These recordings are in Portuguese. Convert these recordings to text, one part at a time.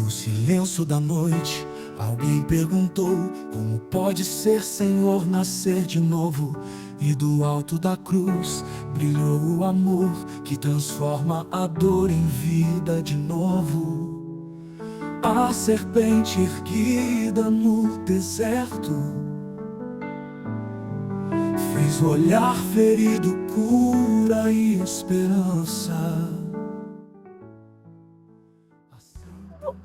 No silêncio da noite, alguém perguntou: como pode ser, Senhor, nascer de novo? E do alto da cruz brilhou o amor que transforma a dor em vida de novo. A serpente erguida no deserto fez o olhar ferido cura e esperança.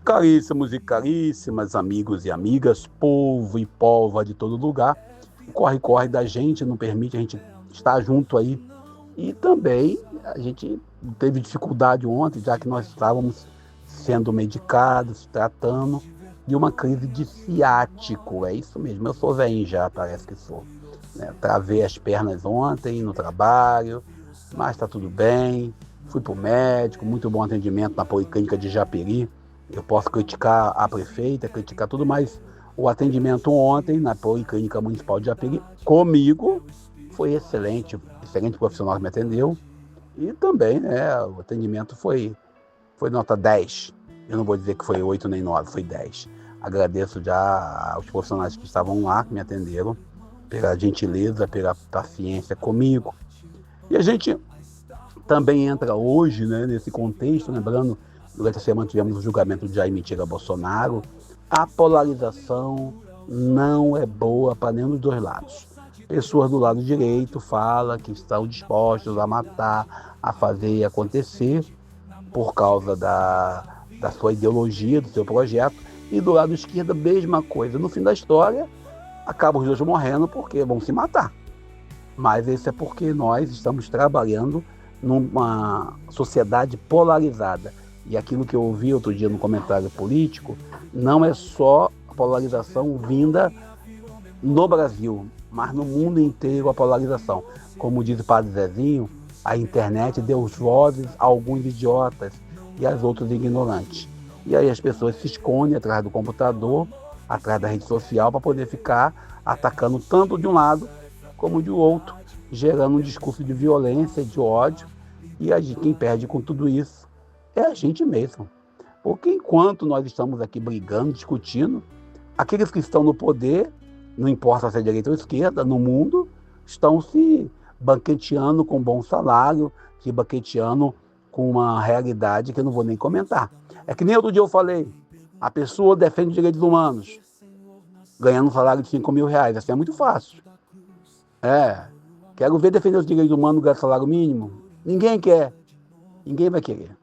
Caríssimos e caríssimas, amigos e amigas, povo e polva de todo lugar, o corre-corre da gente não permite a gente estar junto aí. E também a gente teve dificuldade ontem, já que nós estávamos sendo medicados, tratando de uma crise de ciático. É isso mesmo, eu sou velhinho já, parece que sou. Né? Travei as pernas ontem no trabalho, mas está tudo bem. Fui para o médico, muito bom atendimento na Policlínica de Japeri. Eu posso criticar a prefeita, criticar tudo, mas o atendimento ontem na Policlínica Municipal de Japeri, comigo, foi excelente. Excelente profissional que me atendeu. E também, né, o atendimento foi nota 10. Eu não vou dizer que foi 8 nem 9, foi 10. Agradeço já aos profissionais que estavam lá, que me atenderam, pela gentileza, pela paciência comigo. E a gente também entra hoje, né, nesse contexto, lembrando, durante a semana tivemos o julgamento de Jair Messias Bolsonaro. A polarização não é boa para nenhum dos dois lados. Pessoas do lado direito falam que estão dispostos a matar, a fazer acontecer por causa da sua ideologia, do seu projeto. E do lado esquerdo, a mesma coisa. No fim da história, acabam os dois morrendo porque vão se matar. Mas isso é porque nós estamos trabalhando numa sociedade polarizada. E aquilo que eu ouvi outro dia no comentário político, não é só a polarização vinda no Brasil, mas no mundo inteiro a polarização. Como diz o padre Zezinho, a internet deu vozes a alguns idiotas e aos outros ignorantes. E aí as pessoas se escondem atrás do computador, atrás da rede social, para poder ficar atacando tanto de um lado como de outro, gerando um discurso de violência, de ódio. E quem perde com tudo isso é a gente mesmo. Porque enquanto nós estamos aqui brigando, discutindo, aqueles que estão no poder, não importa se é direita ou esquerda, no mundo, estão se banqueteando com bom salário, se banqueteando com uma realidade que eu não vou nem comentar. É que nem outro dia eu falei, a pessoa defende os direitos humanos, ganhando um salário de 5 mil reais. Assim é muito fácil. Quero ver defender os direitos humanos ganhando salário mínimo. Ninguém quer. Ninguém vai querer.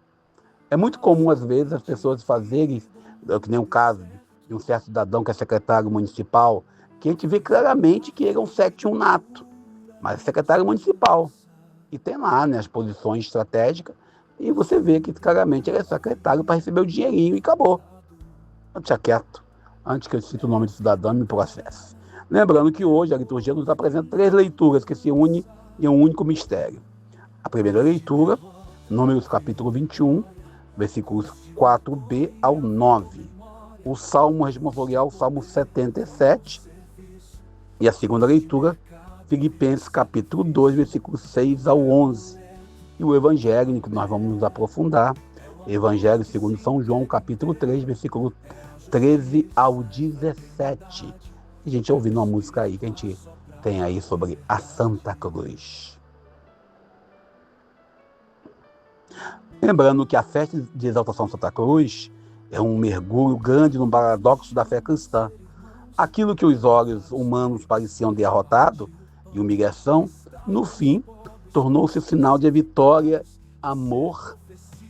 É muito comum, às vezes, as pessoas fazerem, que nem o caso de um certo cidadão que é secretário municipal, que a gente vê claramente que ele é um 71 nato, mas é secretário municipal. E tem lá, né, as posições estratégicas, e você vê que claramente ele é secretário para receber o dinheirinho e acabou. Deixa quieto, antes que eu cite o nome do cidadão e me processe. Lembrando que hoje a liturgia nos apresenta 3 leituras que se unem em um único mistério. A primeira leitura, Números capítulo 21, versículos 4b ao 9. O Salmo responsorial, Salmo 77. E a segunda leitura, Filipenses capítulo 2, versículos 6 ao 11. E o Evangelho, que nós vamos nos aprofundar, Evangelho segundo São João, capítulo 3, versículo 13 ao 17. E a gente ouvindo uma música aí que a gente tem aí sobre a Santa Cruz. Lembrando que a festa de exaltação Santa Cruz é um mergulho grande no paradoxo da fé cristã. Aquilo que os olhos humanos pareciam derrotado e humilhação, no fim, tornou-se sinal de vitória, amor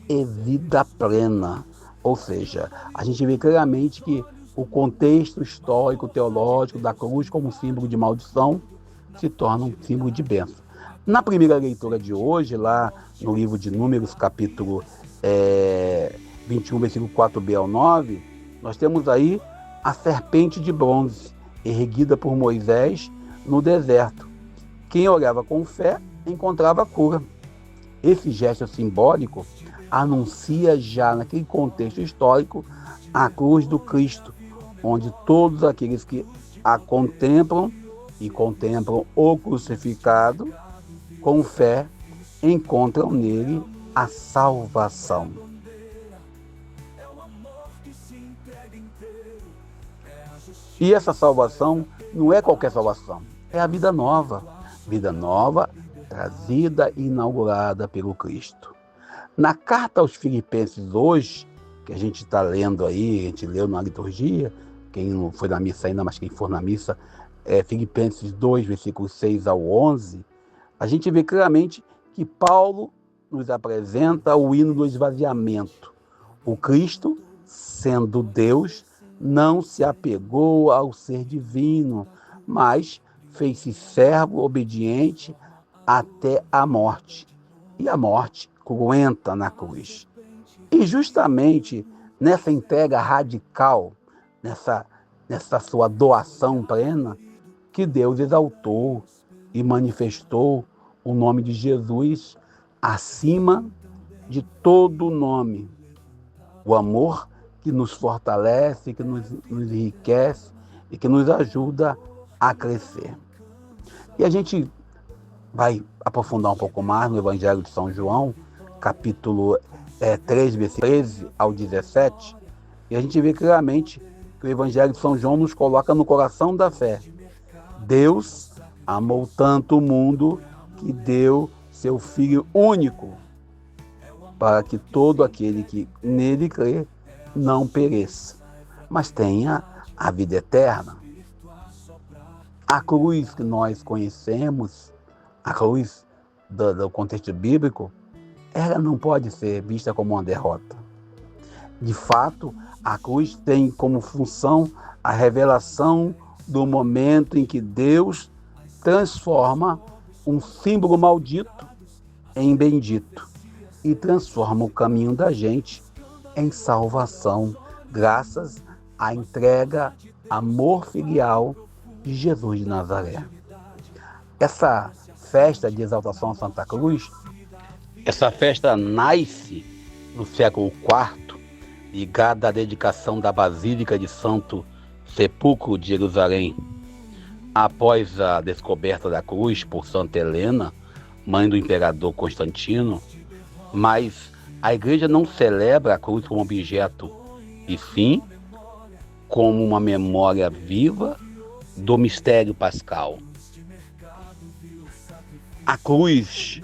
e vida plena. Ou seja, a gente vê claramente que o contexto histórico, teológico da cruz como símbolo de maldição se torna um símbolo de bênção. Na primeira leitura de hoje, lá no livro de Números, capítulo 21, versículo 4b ao 9, nós temos aí a serpente de bronze, erguida por Moisés no deserto. Quem olhava com fé encontrava cura. Esse gesto simbólico anuncia já naquele contexto histórico a cruz do Cristo, onde todos aqueles que a contemplam e contemplam o crucificado, com fé, encontram nele a salvação. E essa salvação não é qualquer salvação, é a vida nova trazida e inaugurada pelo Cristo. Na carta aos Filipenses hoje, que a gente está lendo aí, a gente leu na liturgia, quem não foi na missa ainda, mas quem for na missa, Filipenses 2, versículos 6 ao 11, a gente vê claramente que Paulo nos apresenta o hino do esvaziamento. O Cristo, sendo Deus, não se apegou ao ser divino, mas fez-se servo obediente até a morte, e a morte cruenta na cruz. E justamente nessa entrega radical, nessa sua doação plena, que Deus exaltou e manifestou o nome de Jesus acima de todo nome. O amor que nos fortalece, que nos enriquece e que nos ajuda a crescer. E a gente vai aprofundar um pouco mais no Evangelho de São João, capítulo 3, versículo 13 ao 17, e a gente vê claramente que o Evangelho de São João nos coloca no coração da fé. Deus amou tanto o mundo que deu seu Filho único, para que todo aquele que nele crê não pereça, mas tenha a vida eterna. A cruz que nós conhecemos, a cruz do contexto bíblico, ela não pode ser vista como uma derrota. De fato, a cruz tem como função a revelação do momento em que Deus transforma um símbolo maldito em bendito e transforma o caminho da gente em salvação, graças à entrega, amor filial de Jesus de Nazaré. Essa festa de exaltação a Santa Cruz, essa festa nasce no século IV, ligada à dedicação da Basílica de Santo Sepulcro de Jerusalém. Após a descoberta da cruz por Santa Helena, mãe do imperador Constantino, mas a igreja não celebra a cruz como objeto, e sim como uma memória viva do mistério pascal. A cruz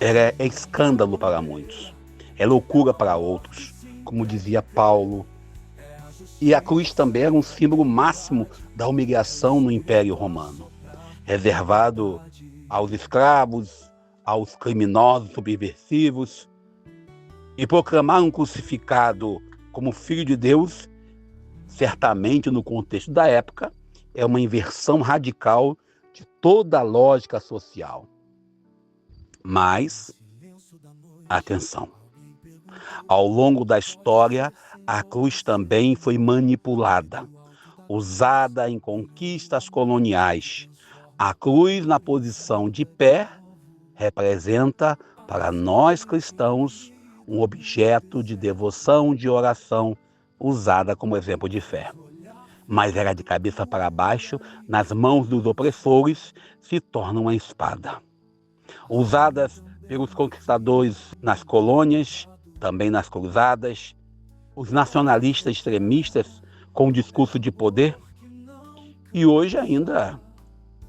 é escândalo para muitos, é loucura para outros, como dizia Paulo. E a cruz também era um símbolo máximo da humilhação no Império Romano, reservado aos escravos, aos criminosos subversivos. E proclamar um crucificado como Filho de Deus, certamente no contexto da época, é uma inversão radical de toda a lógica social. Mas, atenção, ao longo da história, a cruz também foi manipulada, usada em conquistas coloniais. A cruz, na posição de pé, representa para nós cristãos um objeto de devoção, de oração, usada como exemplo de fé. Mas ela de cabeça para baixo, nas mãos dos opressores, se torna uma espada. Usadas pelos conquistadores nas colônias, também nas cruzadas, os nacionalistas extremistas com discurso de poder. E hoje ainda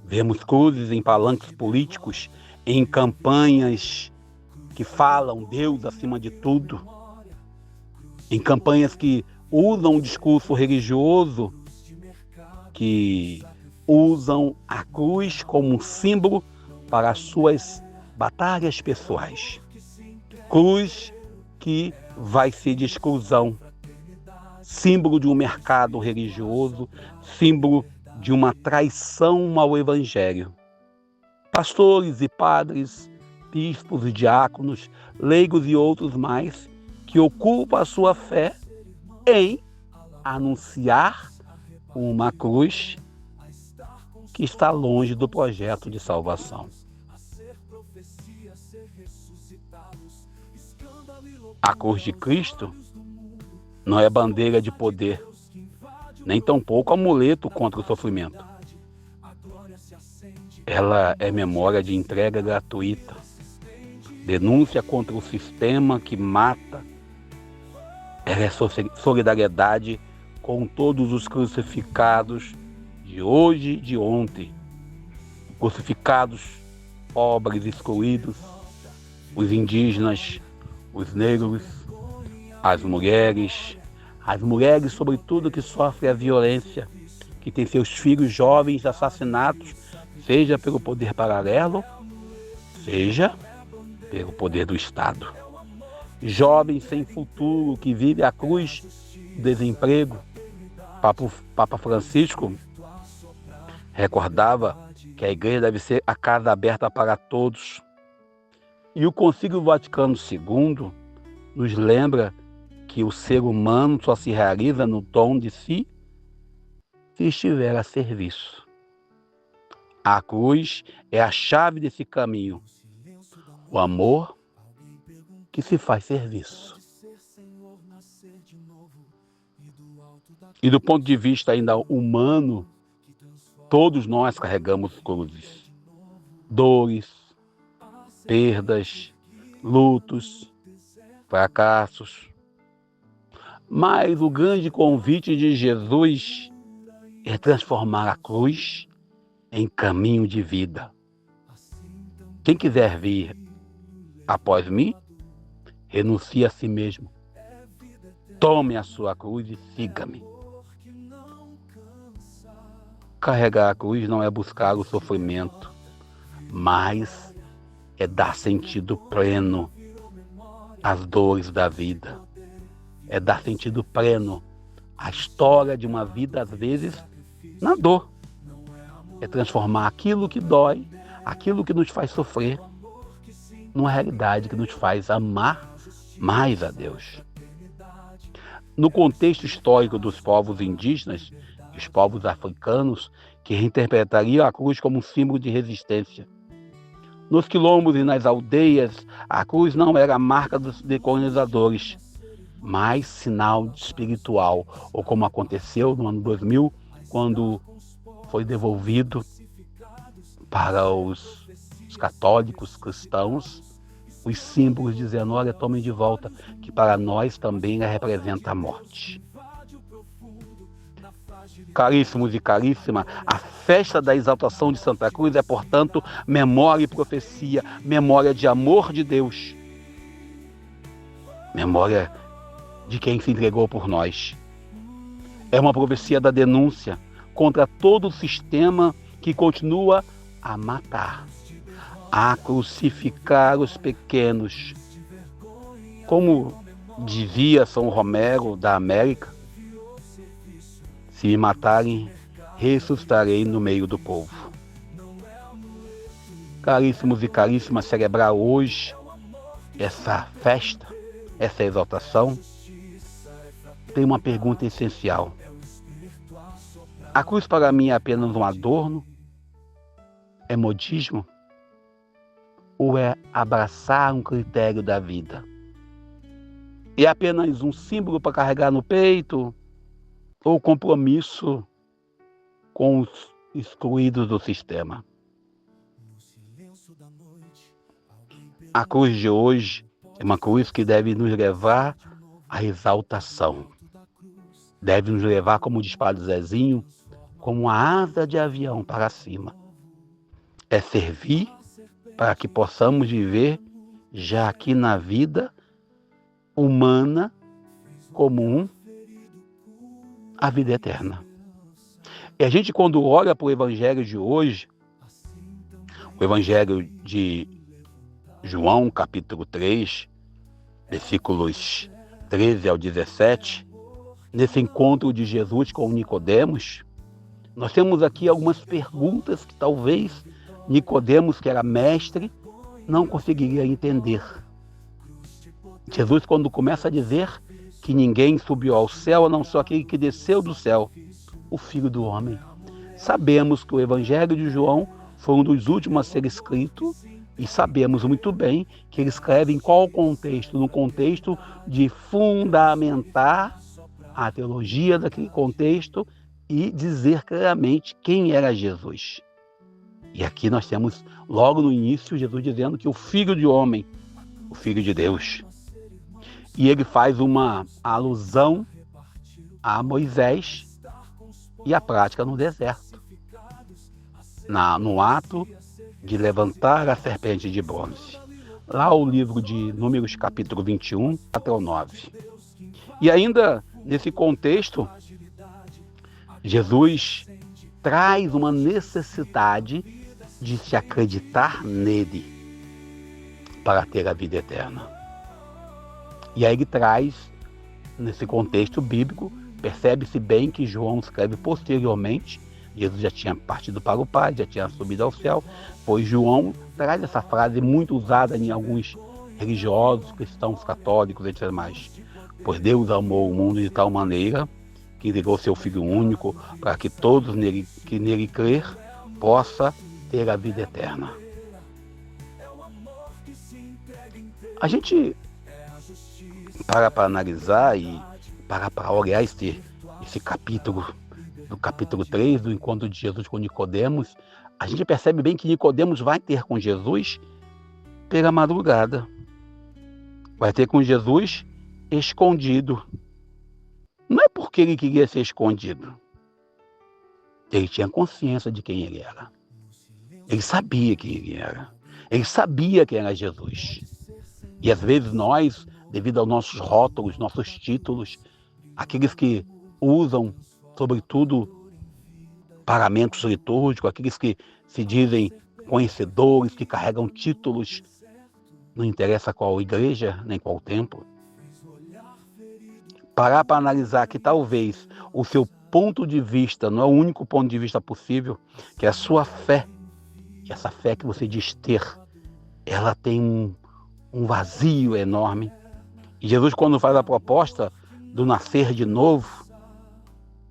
vemos cruzes em palanques políticos, em campanhas que falam Deus acima de tudo, em campanhas que usam o discurso religioso, que usam a cruz como um símbolo para as suas batalhas pessoais. Cruz que vai ser de exclusão, símbolo de um mercado religioso, símbolo de uma traição ao Evangelho. Pastores e padres, bispos e diáconos, leigos e outros mais, que ocupam a sua fé em anunciar uma cruz que está longe do projeto de salvação. A cruz de Cristo não é bandeira de poder, nem tampouco amuleto contra o sofrimento. Ela é memória de entrega gratuita, denúncia contra o sistema que mata Ela é solidariedade com todos os crucificados de hoje e de ontem. Crucificados, pobres, excluídos, os indígenas, os negros, as mulheres sobretudo que sofrem a violência, que têm seus filhos jovens assassinados, seja pelo poder paralelo, seja pelo poder do Estado. Jovens sem futuro que vivem a cruz do desemprego. Papa Francisco recordava que a igreja deve ser a casa aberta para todos. E o Concílio Vaticano II nos lembra que o ser humano só se realiza no dom de si se estiver a serviço. A cruz é a chave desse caminho. O amor que se faz serviço. E do ponto de vista ainda humano, todos nós carregamos cruzes, dores, perdas, lutos, fracassos. Mas o grande convite de Jesus é transformar a cruz em caminho de vida. Quem quiser vir após mim, renuncie a si mesmo. Tome a sua cruz e siga-me. Carregar a cruz não é buscar o sofrimento, mas é dar sentido pleno às dores da vida. É dar sentido pleno à história de uma vida, às vezes, na dor. É transformar aquilo que dói, aquilo que nos faz sofrer, numa realidade que nos faz amar mais a Deus. No contexto histórico dos povos indígenas e os povos africanos, que reinterpretariam a cruz como um símbolo de resistência. Nos quilombos e nas aldeias, a cruz não era a marca dos decolonizadores, mas sinal espiritual, ou como aconteceu no ano 2000, quando foi devolvido para os católicos cristãos os símbolos dizendo: olha, tomem de volta, que para nós também representa a morte. Caríssimos e caríssima, a festa da exaltação de Santa Cruz é, portanto, memória e profecia, memória de amor de Deus, memória de quem se entregou por nós. É uma profecia da denúncia contra todo o sistema que continua a matar, a crucificar os pequenos. Como dizia São Romero da América: se me matarem, ressuscitarei no meio do povo. Caríssimos e caríssimas, celebrar hoje essa festa, essa exaltação, tem uma pergunta essencial. A cruz para mim é apenas um adorno? É modismo? Ou é abraçar um critério da vida? É apenas um símbolo para carregar no peito? Ou compromisso com os excluídos do sistema? A cruz de hoje é uma cruz que deve nos levar à exaltação. Deve nos levar, como diz Padre Zezinho, como uma asa de avião para cima. É servir para que possamos viver já aqui na vida humana comum a vida eterna. E a gente, quando olha para o Evangelho de hoje, o Evangelho de João, capítulo 3, versículos 13 ao 17, nesse encontro de Jesus com Nicodemos, nós temos aqui algumas perguntas que talvez Nicodemos, que era mestre, não conseguiria entender. Jesus, quando começa a dizer que ninguém subiu ao céu, a não só aquele que desceu do céu, o Filho do Homem. Sabemos que o Evangelho de João foi um dos últimos a ser escrito e sabemos muito bem que ele escreve em qual contexto? No contexto de fundamentar a teologia daquele contexto e dizer claramente quem era Jesus. E aqui nós temos, logo no início, Jesus dizendo que o Filho de Homem, o Filho de Deus. E ele faz uma alusão a Moisés e a prática no deserto, no ato de levantar a serpente de bronze. Lá o livro de Números, capítulo 21, até o 9. E ainda nesse contexto, Jesus traz uma necessidade de se acreditar nele para ter a vida eterna. E aí ele traz, nesse contexto bíblico, percebe-se bem que João escreve posteriormente. Jesus já tinha partido para o Pai, já tinha subido ao céu, pois João traz essa frase muito usada em alguns religiosos, cristãos, católicos, etc. Pois Deus amou o mundo de tal maneira que entregou seu Filho único para que todos que nele crer possa ter a vida eterna. A gente para analisar e para olhar esse capítulo, do capítulo 3 do encontro de Jesus com Nicodemos, a gente percebe bem que Nicodemos vai ter com Jesus pela madrugada. Vai ter com Jesus escondido. Não é porque ele queria ser escondido. Ele tinha consciência de quem ele era. Ele sabia quem ele era. Ele sabia quem era Jesus. E às vezes nós, devido aos nossos rótulos, nossos títulos, aqueles que usam, sobretudo, paramentos litúrgicos, aqueles que se dizem conhecedores, que carregam títulos, não interessa qual igreja, nem qual templo, parar para analisar que talvez o seu ponto de vista não é o único ponto de vista possível, que é a sua fé, que essa fé que você diz ter, ela tem um vazio enorme. E Jesus, quando faz a proposta do nascer de novo,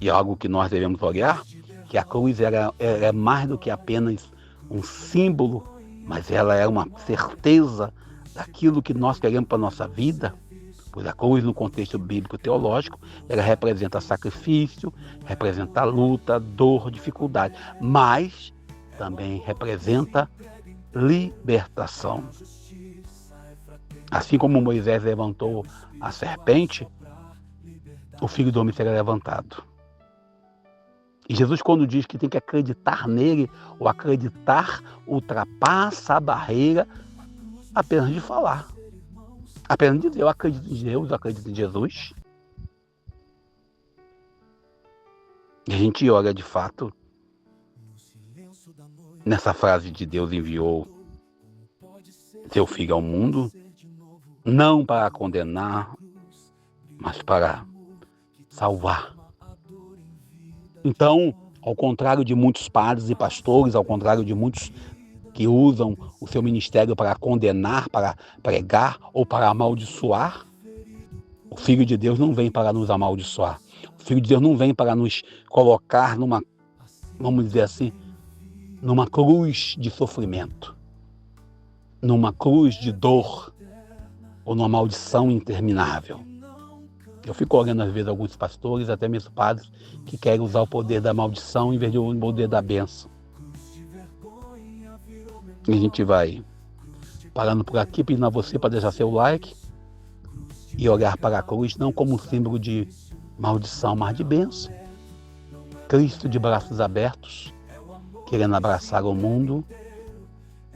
e é algo que nós devemos olhar, que a cruz é mais do que apenas um símbolo, mas ela é uma certeza daquilo que nós queremos para a nossa vida, pois a cruz, no contexto bíblico teológico, ela representa sacrifício, representa luta, dor, dificuldade, mas também representa libertação. Assim como Moisés levantou a serpente, o Filho do Homem será levantado. E Jesus, quando diz que tem que acreditar nele, o acreditar ultrapassa a barreira apenas de falar. Apenas de dizer, eu acredito em Deus, eu acredito em Jesus. E a gente olha de fato nessa frase de Deus enviou seu Filho ao mundo, não para condenar, mas para salvar. Então, ao contrário de muitos padres e pastores, ao contrário de muitos que usam o seu ministério para condenar, para pregar ou para amaldiçoar, o Filho de Deus não vem para nos amaldiçoar. O Filho de Deus não vem para nos colocar numa, vamos dizer assim, numa cruz de sofrimento, numa cruz de dor ou numa maldição interminável. Eu fico olhando às vezes alguns pastores, até mesmo padres, que querem usar o poder da maldição em vez de o poder da bênção. E a gente vai parando por aqui, pedindo a você para deixar seu like e olhar para a cruz não como um símbolo de maldição, mas de bênção. Cristo de braços abertos, querendo abraçar o mundo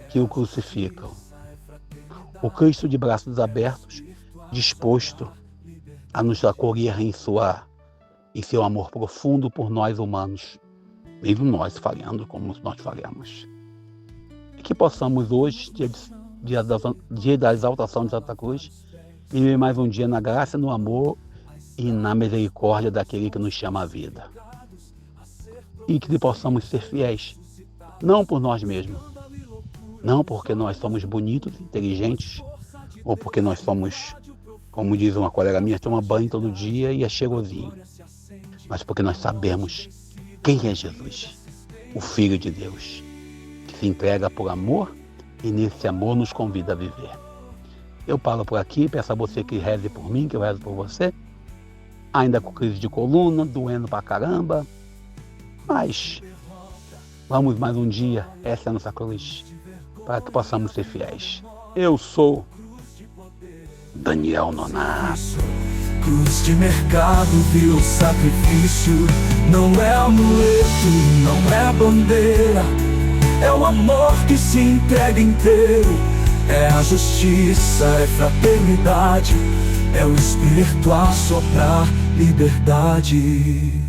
que o crucificam. O Cristo de braços abertos, disposto a nos acolher em seu amor profundo por nós humanos, mesmo nós falhando como nós falhamos. E que possamos hoje, dia da exaltação de Santa Cruz, viver mais um dia na graça, no amor e na misericórdia daquele que nos chama à vida. E que possamos ser fiéis, não por nós mesmos, não porque nós somos bonitos, inteligentes, ou porque nós somos, como diz uma colega minha, toma banho todo dia e é cheirosinho, mas porque nós sabemos quem é Jesus, o Filho de Deus, que se entrega por amor e nesse amor nos convida a viver. Eu paro por aqui, peço a você que reze por mim, que eu rezo por você, ainda com crise de coluna, doendo pra caramba, mas vamos mais um dia, essa é a nossa cruz, para que possamos ser fiéis. Eu sou Daniel Nonato. Cruz de mercado virou sacrifício. Não é amuleto, não é bandeira. É o amor que se entrega inteiro. É a justiça, é fraternidade. É o Espírito a soprar liberdade.